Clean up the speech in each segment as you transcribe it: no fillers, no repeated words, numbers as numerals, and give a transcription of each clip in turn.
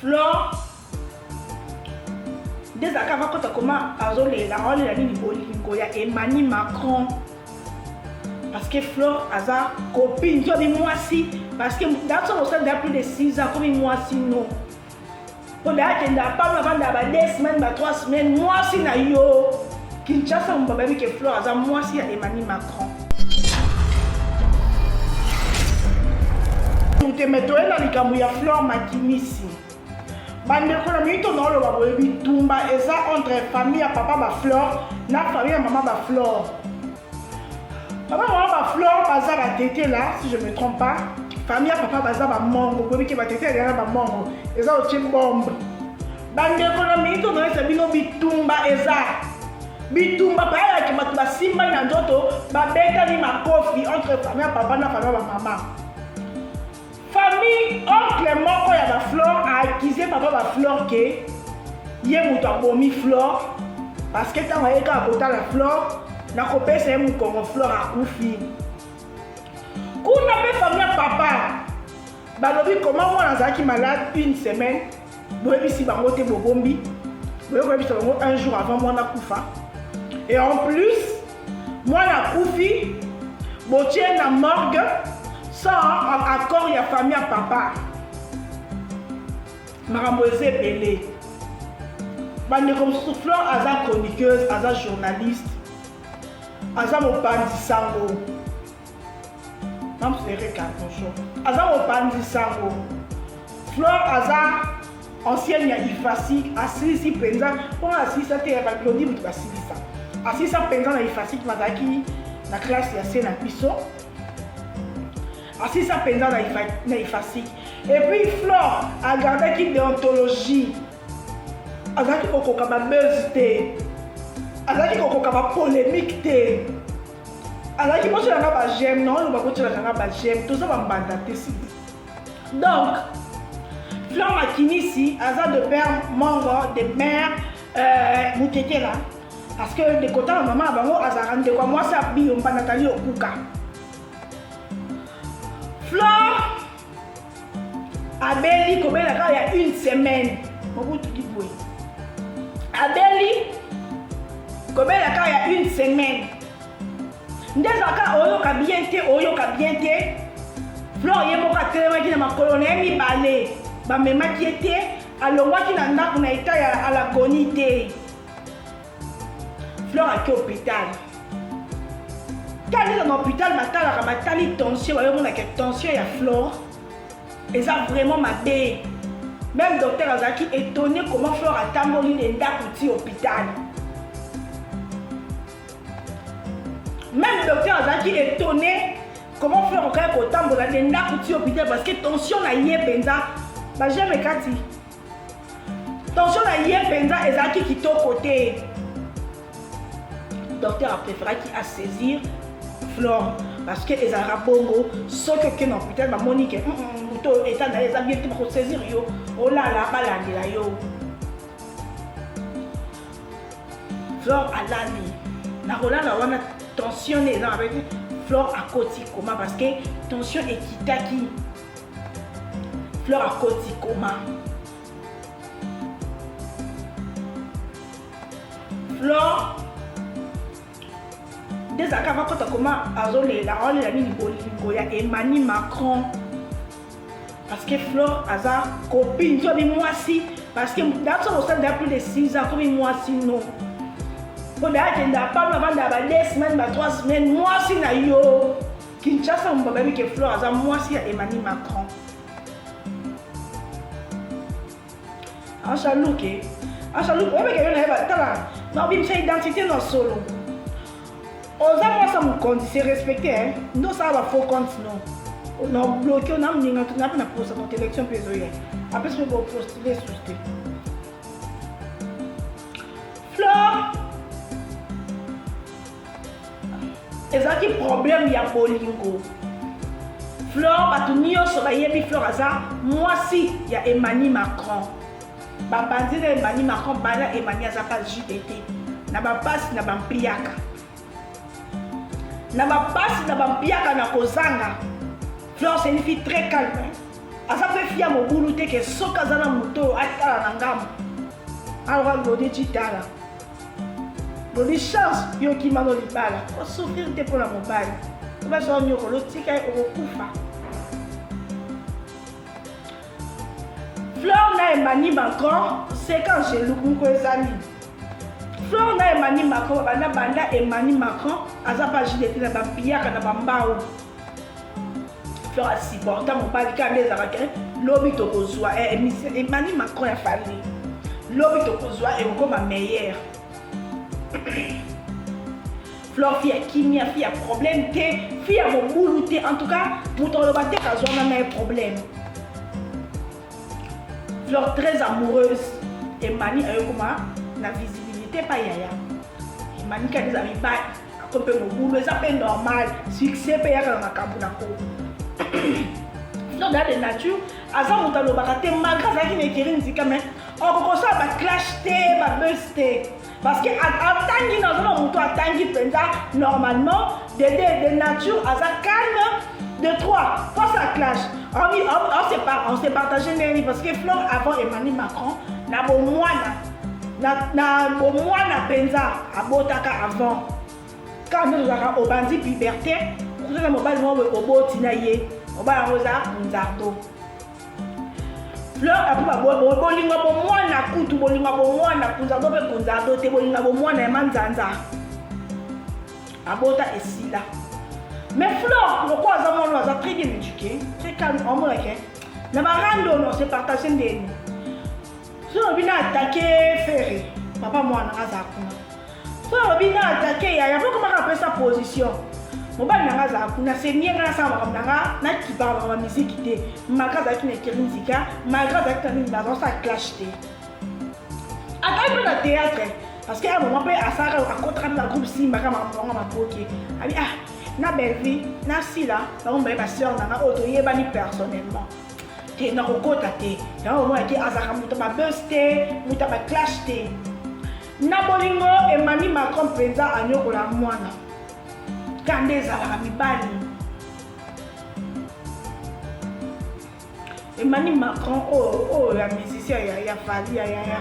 Flore, des accords quand comment azole la rôle la ligne bolingo ya Emmanuel Macron parce que Flore a sa copine tu as moi si parce que dans son sein depuis plus de 6 ans comme moi si non on a que n'a pas avant d'avoir 2 semaines 3 semaines moi si na yo Kinshasa mon baba que Flore a sa moi si ya Emmanuel Macron nous te mettons dans les camus ya Flore Makinisi bande ko na mito na lo ba boyebi tumba eza entre famille ya papa ba Flore na famille ya maman ba Flore. Papa maman ba Flore baza ba tete là si je me trompe pas. Famille ya papa baza ba mongo boyebi ke ba tete ya ba mongo eza o chimbombe. Bande ko na mito na eza bino bitumba eza bitumba pa ya ke matu ba simba na ndoto ba beta ni makofi entre famille ya papa na famille ya maman. Famille oncle moko ya ba Flore a accusé papa ba Flore que ye muto abomi Flore parce que tant ayeka abota la Flore na kopesa ye mukongo Flore akufi kuna pe famille ya papa balobi comment moi nazalaki malade une semaine boyebisi bango te bobombi boyebisa bango un jour avant moi nakufa et en plus moi nakufi botie na morgue sans accord ya famille à papa makambo eze ebele bande comme Flore aza chroniqueuse aza journaliste aza mopanzi sango même c'est reka bonjour aza mopanzi sango Flore aza ancienne ya ifasi asilisi penza mpona asilisa te balodi moto basilisa asilisa penza na ifasi bazalaki na classe ya se na biso assis ça pendant la ifasik et puis Flore a gardé qui déontologie azaki kokoka ba buzz te azaki kokoka ba polémique te azaki mo cela ba j'aime non ba ko cela ba j'aime tout ça ba mbanda te si donc Flore Makinisi aza de père mongo de mère mutete là parce que de côté maman bango azarande quoi moi ça bio mpa Nathalie Okuka Flore abeli kobela ka ya une semaine mobutu dibwe abeli kobela ka ya une semaine ndezaka oyoka bien te Flore ye moko atelemaki na makolo na ye mibale bamemaki ye te alongwaki na ndako na eta ya alagoni te Flore aki hôpital quand il est dans l'hôpital, il tension, tension ya Flore. Et ça vraiment ma bé. Même docteur Azaki étonné comment Flore a tamboli les ndakouti hôpital. Même docteur Azaki étonné comment Flore a tamboli les ndakouti hôpital parce que tension na yé penza. Bah j'aime kati. Tension na yé penza Azaki qui to côté. Docteur a préféré qui a saisir Flore parce que les arabes bongo ce que non peut-être ma monique muto état dans les avions pour saisir yo oh là là balande là yo Flore alali na rolanda wana tension les avec Flore à côté coma parce que tension est kitaki Flore à côté coma Flore des accords quand comment azole la rôle la ligne bolingo ya Emmanuel Macron parce que Flore a sa copine tu as moi si parce que dans son sein depuis plus de 6 ans comme moi si non on a que n'a pas avant d'avoir 2 semaines 3 semaines moi si na yo Kinshasa mon baba que Flore a sa moi si ya Emmanuel Macron en chalouque ouais mais que na ba tala na bi sa identité non solo oza moi ça me compte c'est respecté hein non ça va faux compte non on a bloqué on a mis on a na procès notre élection pésoyer après je vais postuler sur ce Flore ezaki problème ya bolingo Flore batu nyonso bayebi Flore aza mwasi ya Emmanuel Macron babandi na Emmanuel Macron bana Emmanuel aza pas JDT na bapasi na bampiaka na bapasi na bampiaka na kozanga Flore c'est une fille très calme aza mpe fia mobulu te ke soki aza na moto oyo atala na ngambo aloka lodi titala lodi chance yokima no libala osouffrir te mpo na mobali obasoa nyokolo otika ye okokufa. Fleur na Emmanuel Macron c'est quand chez Lukunko ezali Fleur na Emmanuel Macron banda Emmanuel Macron aza pas jilete na bapiyaka na bambao. Fleur a supporta mobali kandi ezalaka lobi tokozwa Emmanuel Macron ya fali lobi tokozwa ekokoma meilleur. Fleur fille ya kimia fille ya problème te fille ya mobulu te en tout cas moto oloba te kazwana na ye problème. Fleur très amoureuse Emmanuel ayokoma na visibilité pa yaya Emmanuel kandi za mibali akompe mobulu eza pe normal succès pe yaka na makambo na ko. Fleur de nature aza moto alobaka te malgré azalaki na ekiri nzika mais okokosala baclash te babus te parce que atangi nazona moto atangi mpenza normalement de nature aza calme de 3 face à clash. On s'est partagé parce que Fleur avant Emmanuel Macron na bomwana penza abotaka avant quand nous avons obandi puberté nous avons mobile mo oboti na ye obala roza nzardo. Fleur après bolinga bomwana kutu bolinga bomwana kunzardo pe kunzardo te bolinga bomwana ya manzanza abota esila. Mais Fleur, pourquoi nous avons très bien éduqué, très calme, on m'a dit, nous avons s'est partagé des nous. Si on vient attaquer Ferré, papa moi on a zakuna. Si on vient attaquer, il y a pas comment appeler sa position. Mon bal n'a zakuna, c'est ni un ensemble comme n'a qui parle de musique qui est, malgré que n'est musique, malgré que nous avons sa clash té. Attends pour le théâtre, parce qu'à un moment après à ça à contre la groupe si ma camarade m'a poké. Na belle vie, na sila, na on ba sœur na auto yebani personnellement. Te na kokota te, na o mo ake azaka muta ba buste, muta ba clash te. Na bolingo Emmanuel Macron penza anyokola mwana. Kande ezalaka mibali. Emmanuel Macron ya musicien ya fali ya.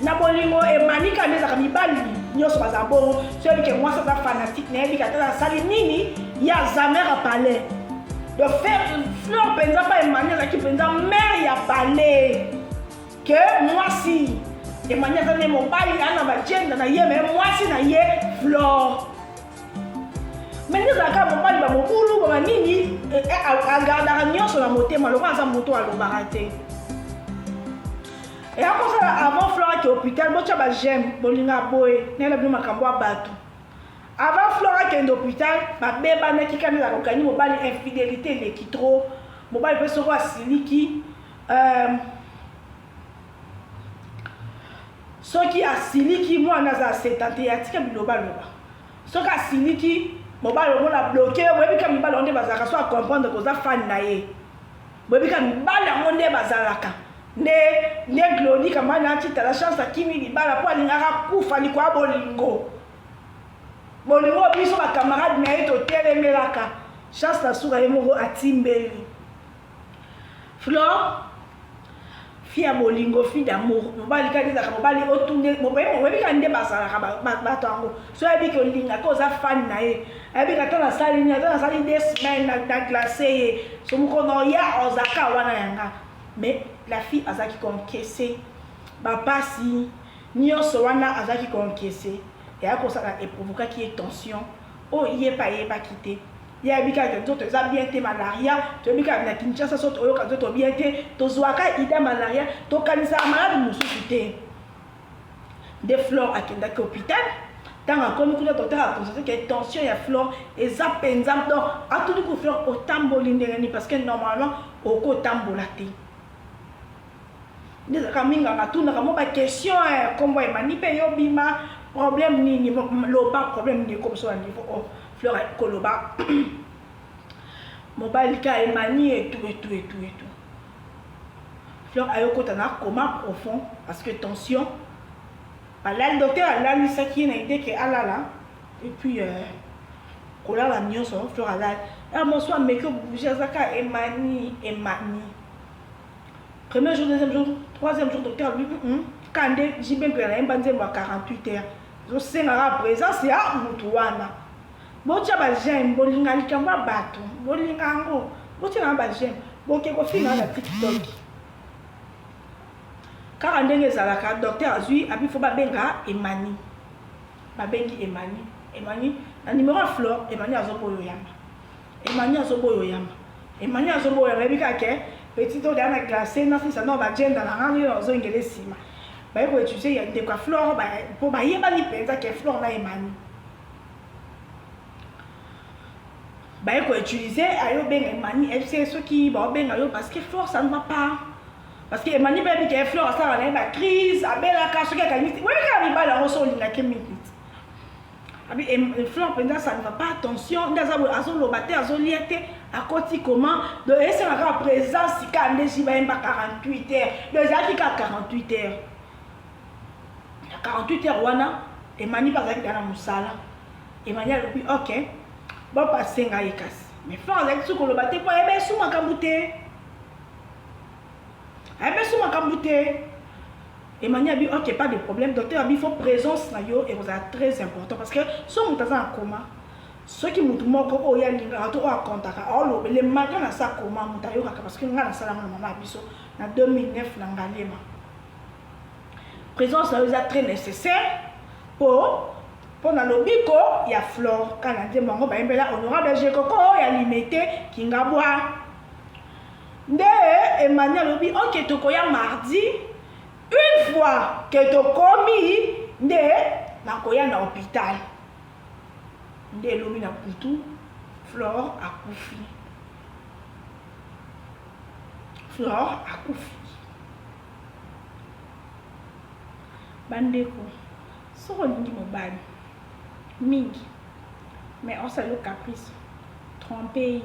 Na bolingo Emmanuel kande ezalaka mibali. Nyoso bazabo celui que moi ça fanatique na yebi kata sali nini ya zamer à palais de faire Fleur penza pas Emmanuel qui penza mère ya palais que moi si Emmanuel ça ne mobile ana ba gender na ye mais moi si na ye Fleur mais nous aka mobile ba mobulu ba nini agarda nyoso na motema lo kwa moto alobaraté. Et après ça, avant Fleur qui est hôpital, moi tu as j'aime, bolinga boy, n'elle plus makambo bateau. Avant Fleur qui est hôpital, ma bébé qui quand la gagné mobile infidélité les qui trop, mobile peut se voir siliki, ce qui a siliki moi naza setante atika biloba loba. Ce qui a siliki, mobile on a bloqué, moi bi comme mobile on est bazaka soit comprendre que ça fan naé. Moi bi comme mobile on est bazalaka. Ne gloni kama na chita la chance akimi libala po alingaka kufa ni kwa bolingo biso ba camarade na eto telemelaka chance la suka yemoko atimbeli. Fleur fille bolingo fille d'amour mobali kadiza ka mobali otunde mobali kande basala ka batango so yabi ko linga ko za fan na ye yabi ka tana sali ni tana sali des semaines na glacé so mko no ya ozaka wana yanga. Mais la fille a qui concaissé, papa si, nyoso wana a qui concaissé, et à cause ça a provoqué qui est tension, oh il est pas quitté, il y a bien que d'autres ont bien été malaria, tu as bien que Kinshasa saute au cas d'autres bien été, tu zoaka ida malaria, tu kanisa malade moussouté. Des Fleurs à Kendaki hôpital, tant encore nous docteur a constaté qu'il y a tension il y a Fleur et ça penzam donc à tout le coup Fleur au tambolindeni parce que normalement au côté tambolati. Des caminga na tout na kamo ba question comme Emmanuel pe yo bima problème ni loba problème ni comme ça niveau Fleur koloba mobile ka Emmanuel et tout. Fleur ayoko tana coma profond parce que tension là le docteur a là ça qui n'a idée que alala et puis kola la nyonso Fleur ala moi soit mais que bouger ça ka Emmanuel Premier jour, deuxième jour, troisième jour, docteur, quand j'ai bien pris un banzembo à 48 heures. Je sais que la présence est à Moutouana. Bon, tu as pas j'aime, bon, il y a un bateau, bon, il y a un gros, bon, tu as pas j'aime, bon, tu as fait un TikTok. Quand on est à docteur Azui, il faut benga Emani. Babengi Emani. Emani, le numéro de Flore, Emani Azobo Yoyama. Emani Azobo Yoyama. Emani Azobo Yoyama, petit tour d'un glacé, non, si ça n'a pas de dans la rangée dans zone de l'estime. Il faut étudier, il y a des quoi Flore, pour ma yéba ni pensa que Flore n'a Emani. Il faut utiliser Ayo Ben Emani, FC, ceux qui vont bien Ayo parce que Flore ça ne va pas. Parce que Emani ben que Flore ça va la crise, abela ka soki ka limite. Oui, quand il va la ressort la minute. Abi Flore pendant ça ne va pas, attention, ndaza azo lobate azo liete à côté comment de essayer la présence si quand les va 48 heures. Les a qui 48 heures. 48 heures wana Emani pas avec dans la musala. Emani a dit OK. Bon passer nga ekasi. Mais Flore avec ce qu'on lobate pour ebe sous ma kambuté. Emmanuel a dit ok, pas de problème. Docteur a dit il faut présence et c'est très important parce que si on est en coma, ceux qui m'ont dit que y a un contact, les malgré dans ça coma, parce que nous avons ça en 2009 présence est très nécessaire pour na lobiko il y a Flore quand on dit mango ba mbela honorable Jekoko il y a limité kingabwa. Nde Emmanuel lobi ok tokoya mardi une fois que tokomi nde nakoya na hôpital nde lobi na kutu Flore akufi. Flore akufi. Bandeko soko lingi mobali mingi mais on sait le caprice tromper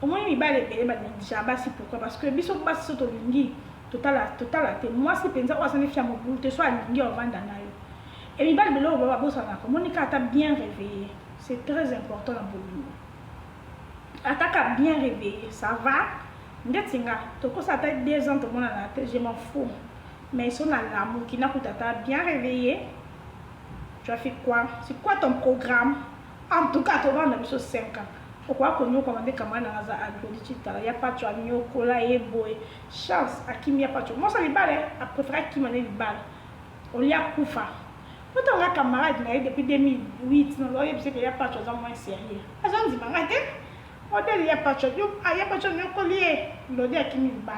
au moins il va les payer déjà basi pourquoi parce que biso basi soto lingi total moi c'est pensa on s'en est fier mon boulot te soit lingi on vend dans yo et il va le belo baba bossa na Monica t'a bien réveillé, c'est très important dans boulot attaque bien réveillé ça va ndetinga toko ça t'a 2 ans tout le monde na tête je m'en fous mais son l'amour qui n'a pas bien réveillé. Tu as fait quoi? C'est quoi ton programme? En tout cas tu vas dans 5 ans. Pourquoi qu'on nous commande comme un hasard à l'auditeur? Il n'y a pas de choix, cola et boy. Chance, à qui il n'y a pas de choix. Moi, ça les balles, à préférer qui m'a les balles. On y a Koufa. Quand on a un camarade depuis 2008, il n'y a pas de choix, moins sérieux. Les gens disent, arrêtez. On dit, il n'y a pas de choix. Il n'y a pas de choix, on peut lier. On dit à qui il balles.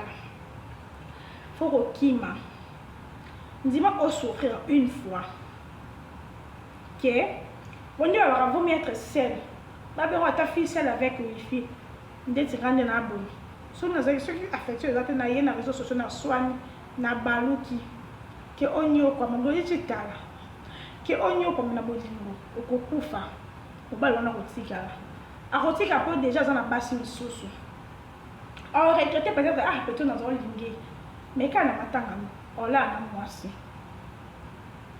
Il faut qu'il m'a. Dis-moi qu'on souffrir une fois. Ok? On dit, alors, vous mettre seul. D'abord, ta fille seule avec le wifi. Dès que tu rentres dans la boule. Ce qui affecte les autres, il y a des réseaux sociaux, na baluki. Que on y a comme on dit tala. Que on y a comme na bodingo. Au kufa. Au ballon na rotika. A rotika peut déjà dans la basse une sauce. On regrette peut-être peut-être dans un lingé. Mais quand on attend, on l'a na moi aussi.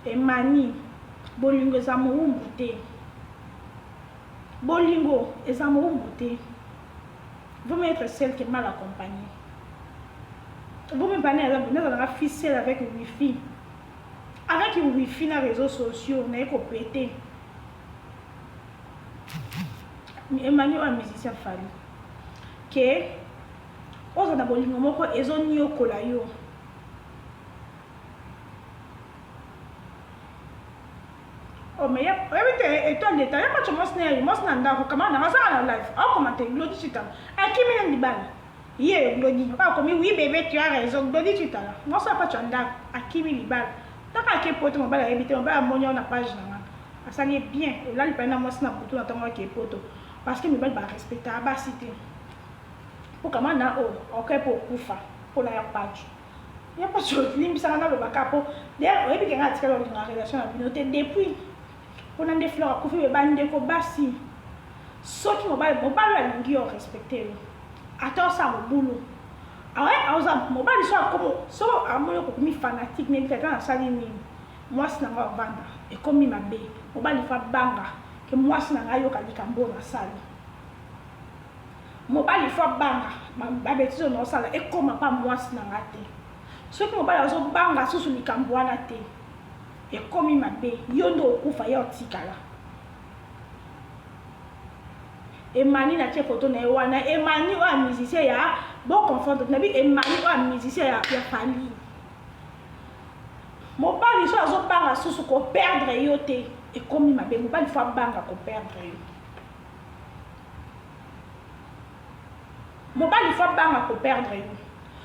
Et mani bolingo za mo mbute. Bolingo et ça m'a beauté. Vous m'être celle qui est mal accompagnée. Vous me parlez à la ficelle avec le wifi. Avec le wifi dans les réseaux sociaux, on est complété. Emmanuel un musicien fallu. Que aux a bolingo moko ezonio kolayo. Oh mais y a étant détail, y a pas de monsner, monsner ndako comment on a ça en live. Oh comment t'es glodi tuta. À qui mène di balle? Hier glodi. Pas comme oui bébé tu as raison glodi tuta là. Moi ça pas tu ndako. À qui mène di balle? T'as qu'à quel point mon balle a évité on va monter on a page là. Ça n'est bien. Et là il prend moi snap pour tout entendre qui est poto. Parce que mes balle va respecter à cité. Pour comment na oh OK pour kufa pour la page. Il y a pas de chose limbe ça na le bakapo. D'ailleurs, et puis quand article dans la relation à communauté depuis on a des fleurs à couvrir les bandes ko basi. Ceux qui mobile la lingi ont respecté. Attends ça au boulot. Ah ouais, à exemple, mobile soit comme so à moi comme fanatique mais quelqu'un a sali ni. Moi c'est na vendre et comme ma bé. Mobile fa banga que moi c'est na yo kali kambo na sali. mobali il faut banga ba bêtise on ça et comme pas moi si na ngate ce que mobali azo banga susu likambo wana te et comme il m'a bé yondo okufa ya otikala Emani na tie photo na wana Emani wa musicien ya bon confondre na bi Emani wa musicien ya fali mobali so azo banga susu ko perdre yo te et comme il m'a bé mobali il faut banga ko perdre yo mobali il faut banga ko perdre yo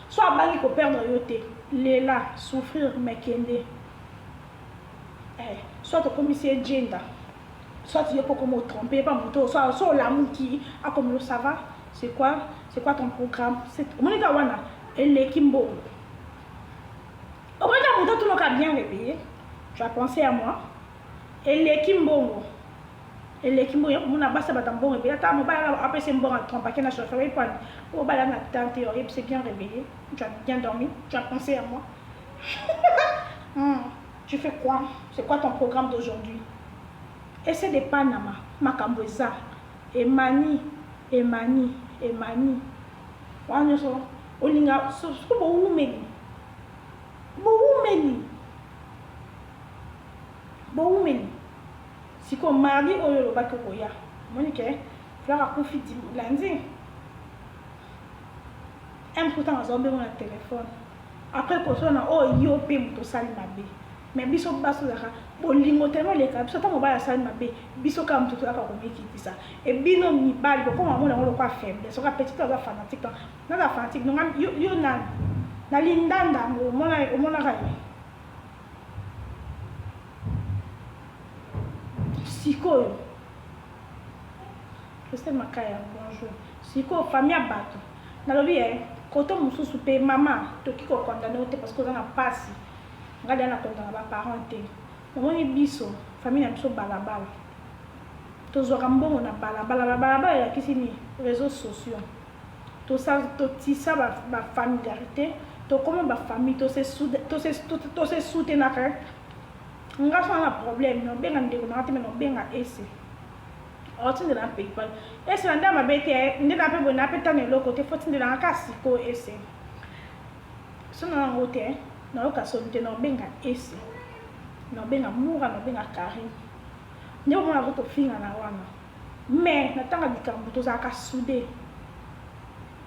soit bangi ko perdre yo te lela souffrir mekende soit comme si gender soit tu peux comme tromper pas moto soit l'amour qui a comme ça va c'est quoi ton programme c'est mon état wana et l'équimbo au moins quand moto tout le cas bien réveillé tu as pensé à moi et l'équimbo on a passé battant bon réveillé ta mon ba après c'est bon à tromper qui n'a pas fait pas au bala na tante et c'est bien réveillé tu as bien dormi tu as pensé à moi tu fais quoi c'est quoi ton programme d'aujourd'hui et c'est des Panama Makamboza Emani wana so olinga so bo women si ko mardi oyo lo bako koya monike flora kufiti lundi important azombe mon téléphone après ko so na o yo pe muto sali mabe mais biso baso zaka bolingo tellement les cas biso tango ba ya sali mabe biso ka muto aka ko meki ça et bino mi bali ko ma mona ngolo kwa faible so ka petit aza fanatique na la fanatique non yo na lindanda mo mona ka siko c'est makaya bonjour siko famille bato na lobi koto mususu pe mama toki ko condamner te parce que on a passé ngada na condamner ba parents te omoni biso famille na biso balabala tozoka mbongo na balabala ya kisini réseaux sociaux to ça to tisa ba familiarité to comment ba famille to se soutenir nga fana problème no benga ndeko na atime no benga ese otinde na PayPal ese na ndama bete ndina pe bona pe tane loko te foti ndina kasi ko ese sona ngote na okasonte no benga ese no benga mura no benga kari ndeko mona goto finga na wana mais na tanga bikambo to za ka soudé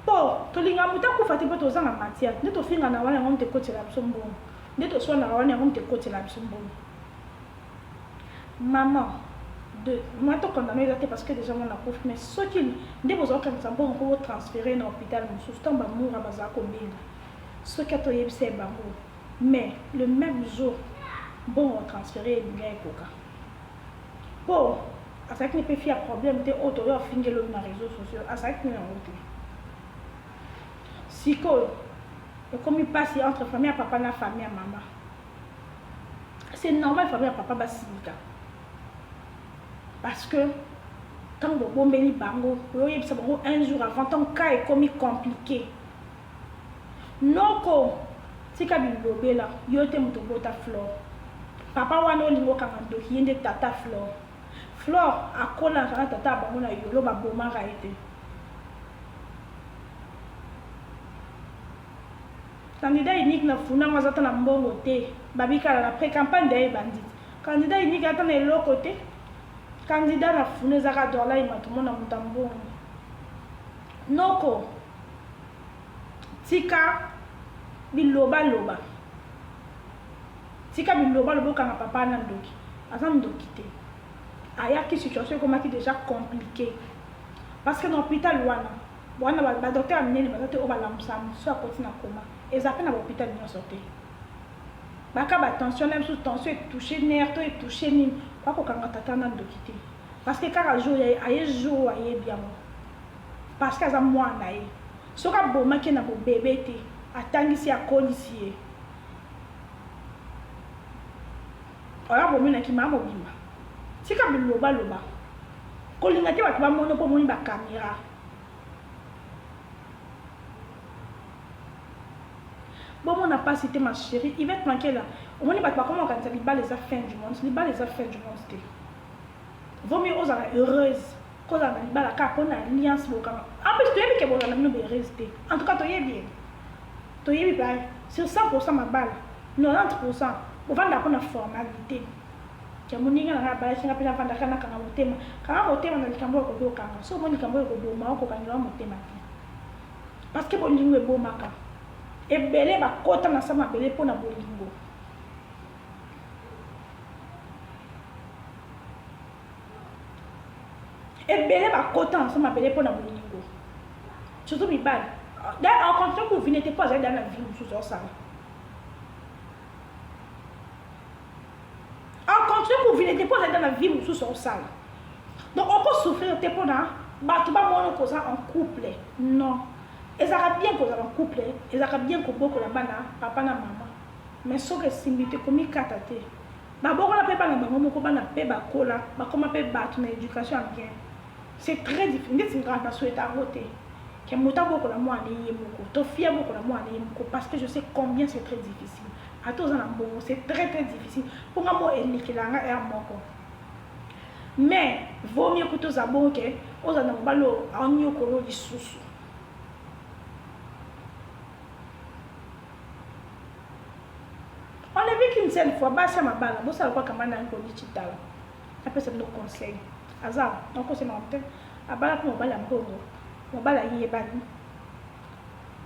po to linga muta ku fati po to za na matia ndito finga na wana ngomte ko tela bisombo ndito so na wana ngomte ko tela bisombo maman de moi to condamné parce que déjà on a prof mais ce qui ne besoin comme ça bon pour transférer dans l'hôpital mon soustand ba moura baza ko benga ce qui to yebse bango mais le même jour bon transférer bien koka bon à ça que ne peut faire problème te auto yo fingelo na réseaux sociaux à ça que ne honte siko et comme il passe entre famille à papa na famille à maman c'est normal famille à papa basika parce que quand vous bombez bango un jour avant ton cas est comme compliqué noko tika bilobe la yote muto bota fleur papa wana olingo kangando yende tata fleur akola kana tata bango na yolo ba boma raite candidat unique na funa mazata na mbongo te babika la pré campagne de bandit candidat unique ata na lo côté candidat na fune zaka dola imatumo na mutambo noko tika biloba kanga papa na ndoki asa ndoki te aya ki situation comme qui déjà compliquée parce que dans l'hôpital wana ba docteur amnene ba te obala musam so akoti na coma et ça fait na hôpital ni sorti baka ba tension même sous tension et toucher nerf to et toucher ni kwa ko kanga tata na ndoki te parce que kaka jour aye jour aye bien parce que ça moi na ye so ka boma ke na bo bébé te atangisi akolisi ora bo mina ki mama bimba tika biloba kolinga te ba mono po moni ba caméra bon on n'a pas cité ma chérie il va être manqué là au moins pas comment on organise les affaires du monde vaut mieux aux heureuse cause on a la alliance bokanga plus tu es bien que vous allez rester. En tout cas, tu es bien. Tu es bien. Sur 100% ma balle, 90%, vous allez apprendre la formalité. Kiamuninga na bala singa pina fanda kana kana motema. Kana motema na likambo ko do kanga. So mo likambo ko do ma ko kanila motema. Parce que bolingo e bomaka. Ebele ba kota na sama bele pona bolingo. Ebele ba kota na sama bele pona bolingo. Surtout mi bal. D'ailleurs, en continent que vous n'étiez pas dans la vie sous ça. En continent que vous n'étiez pas dans la vie sous ça. Donc on peut souffrir t'es pendant bah tu vas mourir comme ça en couple. Non. Et ça va bien qu'on en couple, et ça va bien qu'on beaucoup la bana, papa na maman. Mais ce que simité comme il catate. Bah beaucoup la paix pas na maman, beaucoup na paix ba kola, bah comment paix battre na éducation bien. C'est très difficile. C'est une grande nation est à voter. Que mota beaucoup la moi aller beaucoup. To fier beaucoup la moi aller beaucoup parce que je sais combien c'est très difficile. À tous en bon, c'est très difficile. Pour moi elle qui la nga est moko. Mais vaut mieux que tous à bon que aux en balo en yo kolo di susu. On a vu qu'une seule fois, bah ça m'a balle, bon ça quoi comme un peu de chitala. Après c'est nos conseils. Azar, donc c'est mon thème. À balle pour mon balle en bongo. Mon balle y est banni.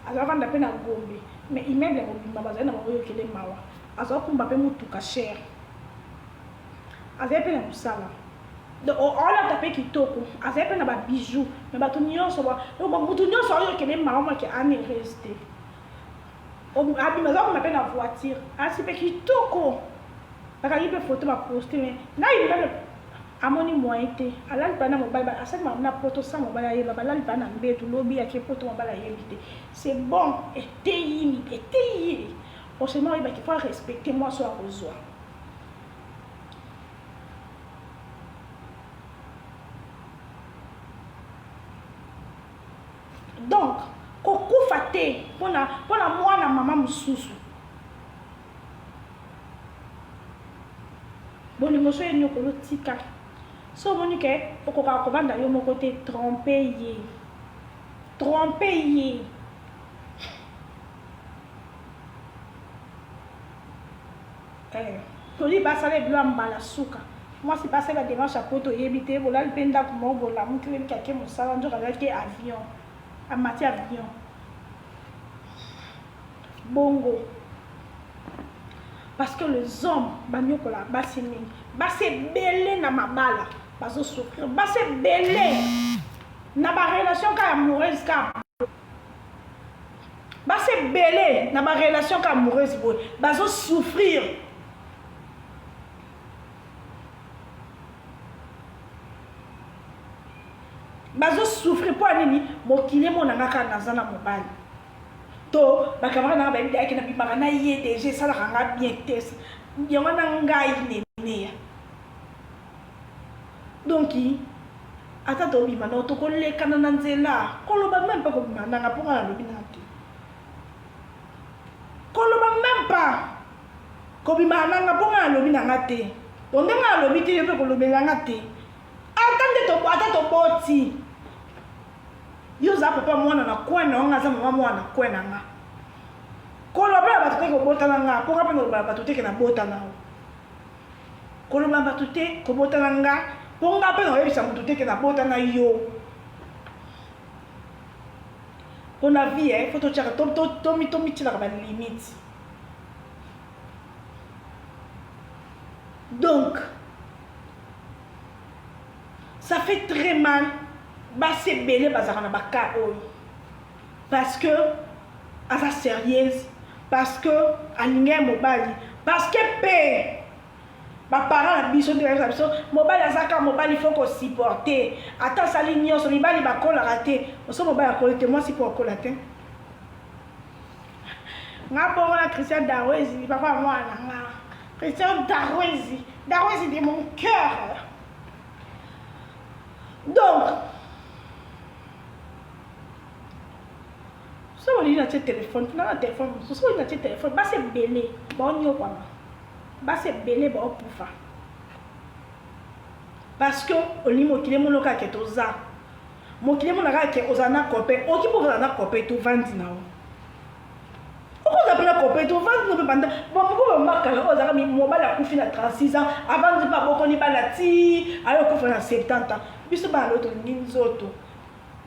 Azar va d'appeler à Gombe. Mais il m'aime les mobiles, ma bazine n'a pas eu que les mawa. Azar pour m'appeler mon tout cher. Azar peine à Moussala. Donc on a tapé qui toko. Azar peine à bijoux. Mais bah tout nyon soit. Donc tout nyon soit que les mawa qui a resté. On m'appelle la voiture. Ah, c'est parce qu'il toko. Parce qu'il peut photo ma poster. Mais là, il va le. À mon moyen été. À là, il va mon bail. À cette maman, photo ça, mon bail. Là, il va n'embêter tout lobby à qui photo mon bail. C'est bon. Et t'es. Forcément, il va qu'il faut respecter moi sur la besoin. Donc, koko fate pona moi na maman mususu bon l'émotion est nyokolo tika so monique okoka kovanda yo moko te tromper ye toli basala ebilo mbala suka moi c'est pas ça la démarche à poto yebite bola lpenda ko bola mutwe kake mosala njoka ke avion en matière d'avion. Bongo. Parce que les hommes, banyokola, basini, basse belé na mabala, baso souffrir, basse belé na ba relation ka amoureuse ka. Basse belé na ba relation ka amoureuse boy, baso souffrir. Bazo souffrir pour nini mokile monanga ka nazana mobali to bakamara na ba bidaki na bimaka na IEDG sala kanga bien test yango na ngai nene donc ata to bima no to koleka na nzela koloba même pas ko bima na ngaponga na lobi na te koloba même pas ko bima na ngaponga na lobi na ngate to ndenga lobi te yo ko lobela ngate ata to boti yo za papa mwana na kwena nga za mama mwana kwena nga koloba ba tuté ko bota nga ko ka peno ba tuté ke na bota na koloba ba tuté ko bota nga ko nga peno yebisa mututé ke na bota na yo on a vie faut to chaka to mi tila ba limite donc ça fait très mal. C'est belé bazar na baka oy. Parce que à sa sérieuse, parce que alinga mobali, parce que paix. Ba parents la biso de la biso, mobali azaka mobali faut qu'on supporter. Attends ça ligne sur libali ba kola raté. On so mobali akolete moi si pour kolater. Nga bon la Christian Darwezi, papa moi na. Christian Darwezi de mon cœur. Donc, si on a un téléphone, si on a un téléphone, c'est belé, c'est belé, pour parce que on lit mon qui est mon local qui est aux arts. mon client mon ara ke ozana copain oki po ozana copain to vandi na o oko ozana copain to vandi no pe banda bon mo marque la ozaka mi mo bala kufi na 36 ans avant de pas boko ni bala ti ayo ko na 70 ans biso ba loto nzoto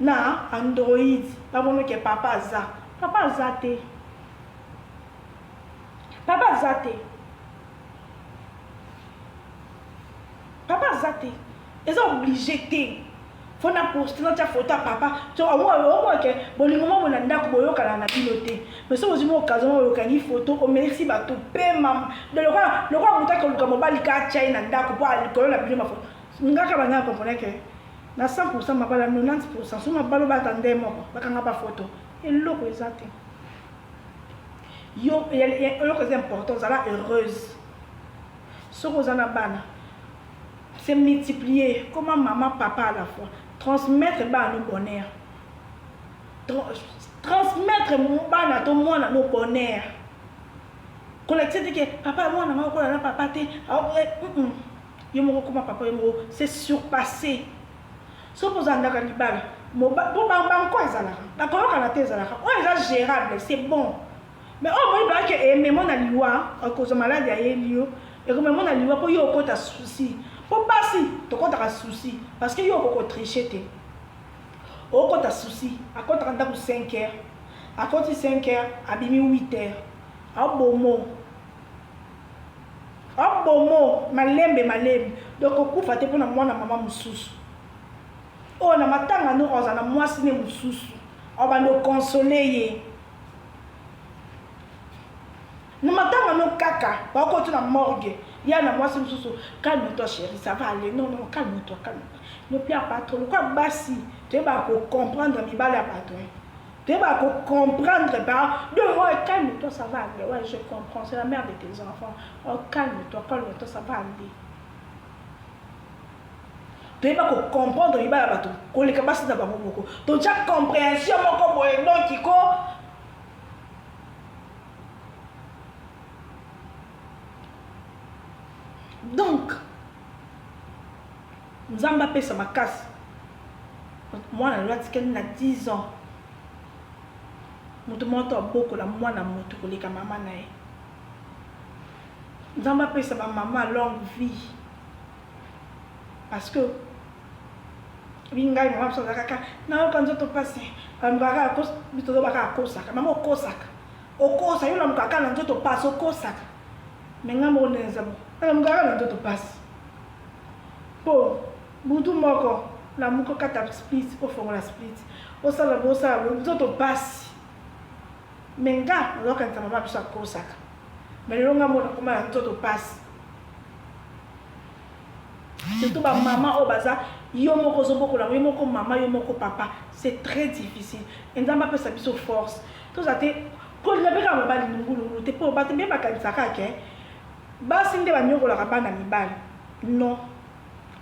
na Android ba mono ke papa azate papa azate ils sont obligés faut na poster notre photo à papa tu au moins que bolingo mo na ndako boyoka na piloté mais so ozimo occasion oyoka ni photo o merci ba to pe mam de le roi mutaka luka mobali ka chai na ndako po alikolo na bilima photo ngaka bana comprendre que na 100% mabala 90% so mabalo batande moko bakanga ba photo eloko ezate yo eloko c'est important ça la heureuse so kozana bana c'est multiplier comment maman papa à la fois transmettre ba no bonheur transmettre mon bana to mwana no bonheur collecter que papa moi na ko na papa te yo mo ko papa yo c'est surpassé so pozanda ka libala mo ba ko ezala na ko ka na te ezala o eza gérable c'est bon mais oh moi ba que aimer mon aliwa à cause de maladie à elio et comme mon aliwa pour yo ko ta souci pour passer to ko ta souci parce que yo ko tricher te o ko ta souci à ko ta ndako 5h à ko 5h abimi 8h a bomo malembe donc okufa te pona mwana mama mususu o na matanga no oza na mwasi ne mususu o ba no consoler ye na matanga no kaka ba ko tu na morgue ya na mwasi mususu calme-toi chérie ça va aller non calme-toi ne pleure pas trop quoi basi tu vas comprendre mi bala patron tu vas comprendre par de calme-toi ça va aller ouais je comprends c'est la mère de tes enfants oh calme-toi ça va aller tu vas comprendre mi bala patron ko le kabasi na bango moko donc chaque compréhension moko boye donc iko donc nzamba pesa makasi mwana lwati ken na 10 ans mutu moto boko la mwana mutu koleka mama na ye nzamba pesa ba mama longue vie parce que bingai mama so kaka na ko nzoto passe ambara ko bitozo baka kosaka mama okosaka okosa yo na mukaka na nzoto passe okosaka menga mo nenzamo na mukaka na nzoto passe po butu moko la muko kata split au fond la split au sala bosa nzoto passe menga loka nta mama bisa kosaka mais longa mo na koma nzoto passe surtout ba maman au baza yo moko zoboko la yo moko mama yo moko papa c'est très difficile nzamba peut s'abiso force tout ça te ko la beka mo bali ngulu te po ba te be ba kanisa ka ke ba sinde ba nyoko la bana mibali non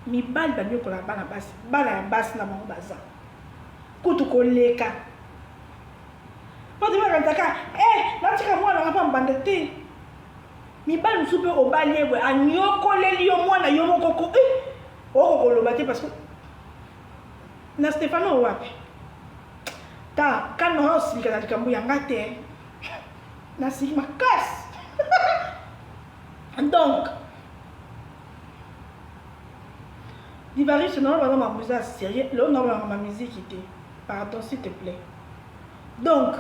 mibali ba nyoko la bana basi bana ya basi na mo baza kutu koleka po te ba kanisa ka na tika mwana ngapa mbanda te mibali musupe obali ebwe anyoko leli yo mwana yo moko ko oko koloba te parce que na Stefano wapi ta kana hosi kana likambu yanga te na si makas donc Divari c'est non vraiment ma musique sérieux là on a ma musique était pardon s'il te plaît donc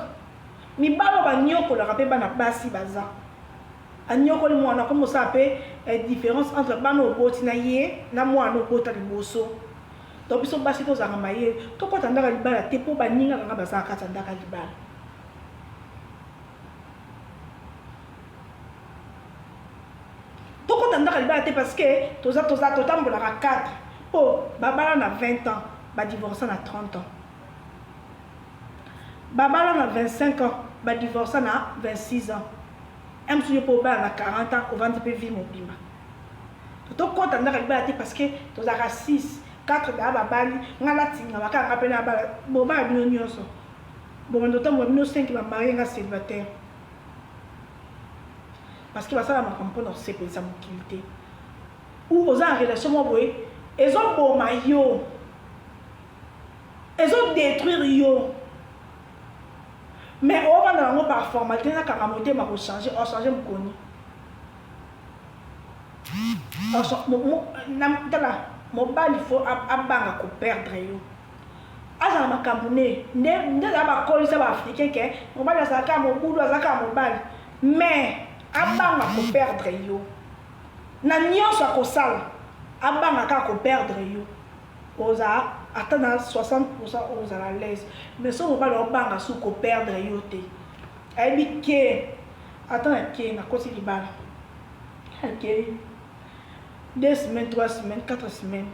mi balo ba nyoko la rapé bana basi baza anyoko le mwana comme ça peut différence entre bano boti na ye na mwana bota liboso donc biso basi to zanga maye to kota ndaka libala te po baninga kanga baza kata ndaka libala to kota ndaka libala te parce que toza totambola ka 4 po babala na 20 ans ba divorcer na 30 ans babala na 25 ans ba divorcer na 26 ans M sur le problème à 40 ans au ventre peut vivre mon bima to kota ndaka libala te parce que toza ka 6 4 d'aba bali ngala tinga baka ngapena ba boba bino nyonso bon ndoto mo bino 5 ba marié nga célibataire parce que basala ma comprendre c'est pour ça mon qualité ou aux en relation mo boy ils ont bon maillot Ils ont détruit yo. Mais on va dans le par formaté, na karamoté m'a changer, on changer mon connu. Mon bal il faut abanga ko perdre yo. Aza ma kamune, ne la ba ko ça va africain que mon bal ça ka mon boulot ça ka mon bal. Mais abanga ko perdre yo. Na nyonso ko sala. Abanga ka ko perdre yo. Oza attendre 60% aux à l'aise. Mais si on va leur banga sous ko perdre yo te. Ebi ke attends ke na ko si libala. OK. 2 semaines, 3 semaines, 4 semaines.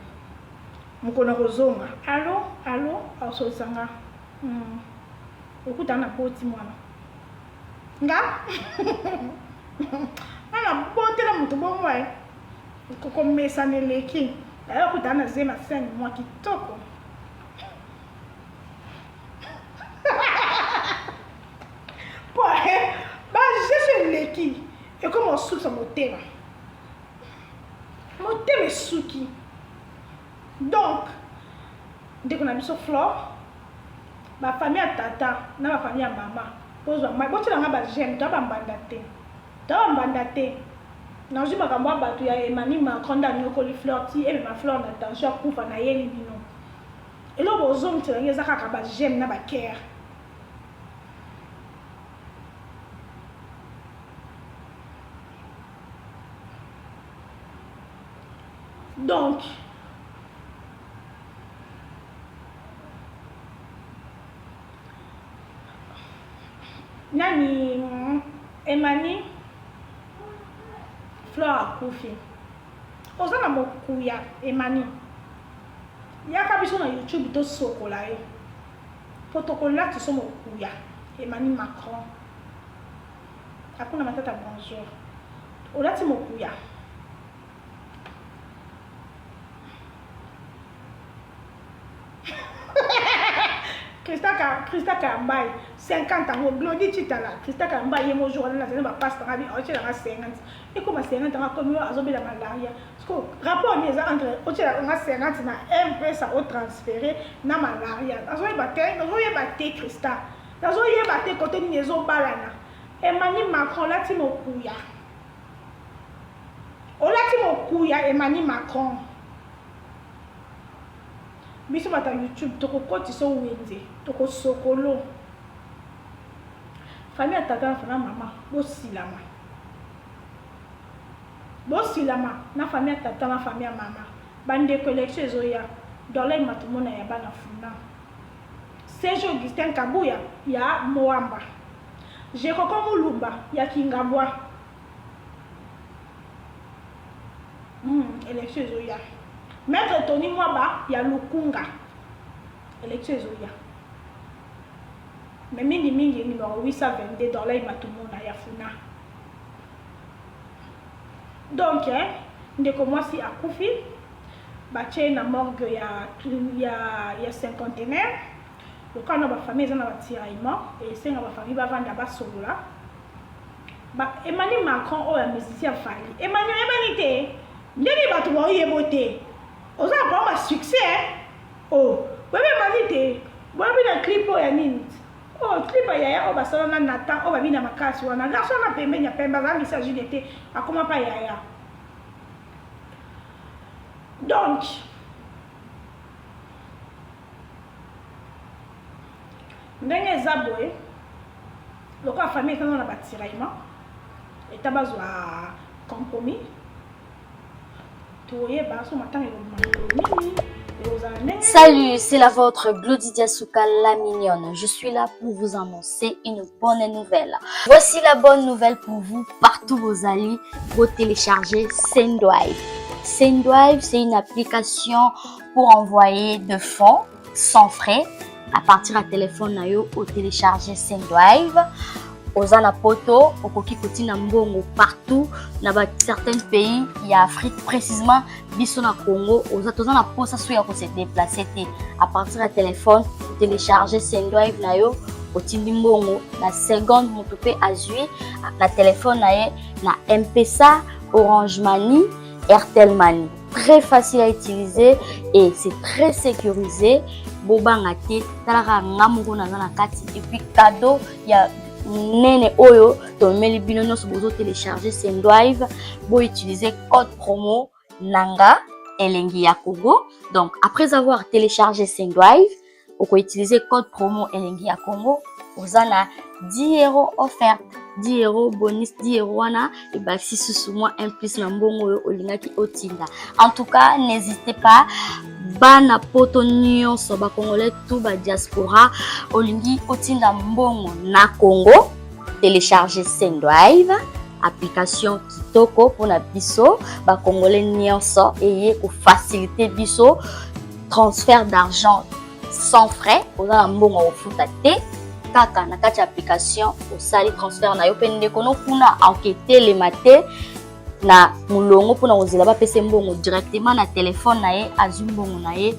Je connais Rozonga. Allô? Allô? Alors, Sanga. Écoute, on a pas de moi. Nga? On a bonté la moto bon moi. Comme mes années les qui. Alors, écoute, on a zéma scène moi qui toque. Bon, bah, je suis les qui. Et comme on sous son moteur. Mon thème est souki. Donc, dès qu'on a mis sur flore, ma famille a tata, ma famille a maman. Pose moi, bon tu l'as pas j'aime, tu vas m'bandater. Tu vas m'bandater. Non, je m'en vais battre ya Emmanuel Macron dans nos colis fleur ti et ma fleur d'attention pour faire na yeli bino. Et là aux hommes tu les zaka ka ba j'aime na ba care. Donc, nani Emani Fleur a Koufi. Ozana mokuya Emani. Yaka biso na YouTube to sokola yo. Protocole tu so mokuya Emani Macron. Hakuna matata bonjour. Olati mokuya. Christa Kambai, 50 ans, Glody Chitala, Christa Kambai, mon jour, on a un passe par la vie, on a 50. Et comme 50 ans, comme on a zobé la malaria. Parce que rapport entre, on a 50 ans, un peu ça au transféré, na malaria. Dans un bâté, Christa. Dans un bâté, côté de maison balana. Emmanuel Macron, là, tu m'as couillé. On a tu m'as couillé, Emmanuel Macron. Biso bata YouTube toko koti so wende toko sokolo famille tata na mama bo silama na famille tata na famille mama bande collection ezoya dollar matumona ya bana funa Serge Augustin Kabuya ya Moamba Jekoko Mulumba ya Kingabwa élection ezoya Maître Tony Mwaba, il y a Lukunga. Élection Zoya. Mais mingi numéro 822 $, il m'a tout le monde à Yafuna. Donc, dès que moi si à Koufi, baché na morgue il y a 50 conteneurs. Le cas de ma famille, ils ont un tiraillement. Et c'est ma famille va vendre là-bas solo là. Emmanuel Macron, oh, un musicien failli. Emmanuel, Ndeni ba tu mo yebote. Oza ba succès oh bebe manite bebe na clip ya nini oh clip ya ba sala na nata o ba bina makasi wana garso na pembe nya pemba ba misa Juliette akoma pa ya donc ndenge zabwe loko famille kana na batiraima etabazwa compromis. Salut, c'est la vôtre Glody Diasuka la mignonne. Je suis là pour vous annoncer une bonne nouvelle. Voici la bonne nouvelle pour vous partout vos alliés. Vous téléchargez Sendwive. Sendwive, c'est une application pour envoyer de fonds sans frais à partir du téléphone nayo au télécharger Sendwive. Ozana poto, okoki kotina mbongo partout na certains pays il y a Afrique précisément biso na Congo ozana posa soya ko se déplacer à partir du téléphone télécharger Sendwive nayo otindi mbongo na seconde motope azui na téléphone na M-Pesa, Orange Money, Airtel Money. très facile à utiliser et c'est très sécurisé. Bobanga te talaka ngamungo na kati et puis cadeau ya nene oyo to meli bino nyonso bozo télécharger Sendwive bo utiliser code promo nanga elengi ya Congo. Donc après avoir téléchargé Sendwive, vous pouvez utiliser code promo elengi ya Congo, vous en a 10 € offert, 10 € bonus, 10 € wana et bah si sous moi un plus na mbongo olingaki otinda. En tout cas, n'hésitez pas bana poto nyonso ba congolais tout ba diaspora olingi otinda mbongo na Congo, télécharger Sendwive, application kitoko pour na biso ba congolais nyonso et pour faciliter biso transfert d'argent sans frais. Oza mbongo ofuta te kaka na kati application osali transfert na yo pende kono kuna enquêter les maté na mulongo pour na ozela ba pese mbongo directement na téléphone na ye azumbongo na ye.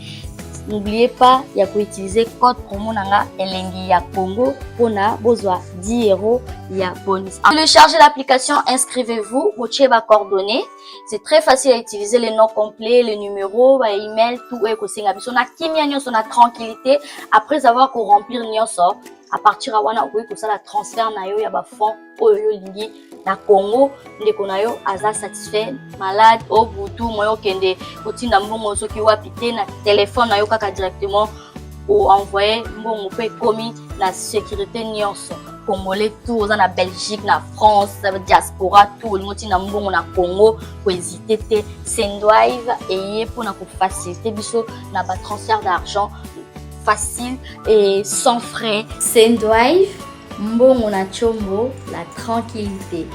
N'oubliez pas, il y a pour utiliser code promo nanga elengi ya Congo pour na bozwa 10 € ya bonus. Téléchargez l'application, inscrivez-vous, votre ba coordonnées. C'est très facile à utiliser, les noms complets, les numéros, ba email, tout est kosinga biso na kimia nyonso na tranquillité après avoir ko remplir nyonso. À partir à wana okoki kosala transfert na yo ya ba fonds oyo lingi na Congo ndeko na yo aza satisfait malade au butu moyo kende otinda mbongo soki wapi te na téléphone na yo kaka directement ou envoyer mbongo pe komi na sécurité nyonso congolais tout oza na Belgique na France diaspora tout le monde na mbongo na Congo ko hésiter te Sendwive et pour na ko faciliter biso na ba transfert d'argent facile et sans frais. Sendwive, mbongo na chombo, la tranquillité.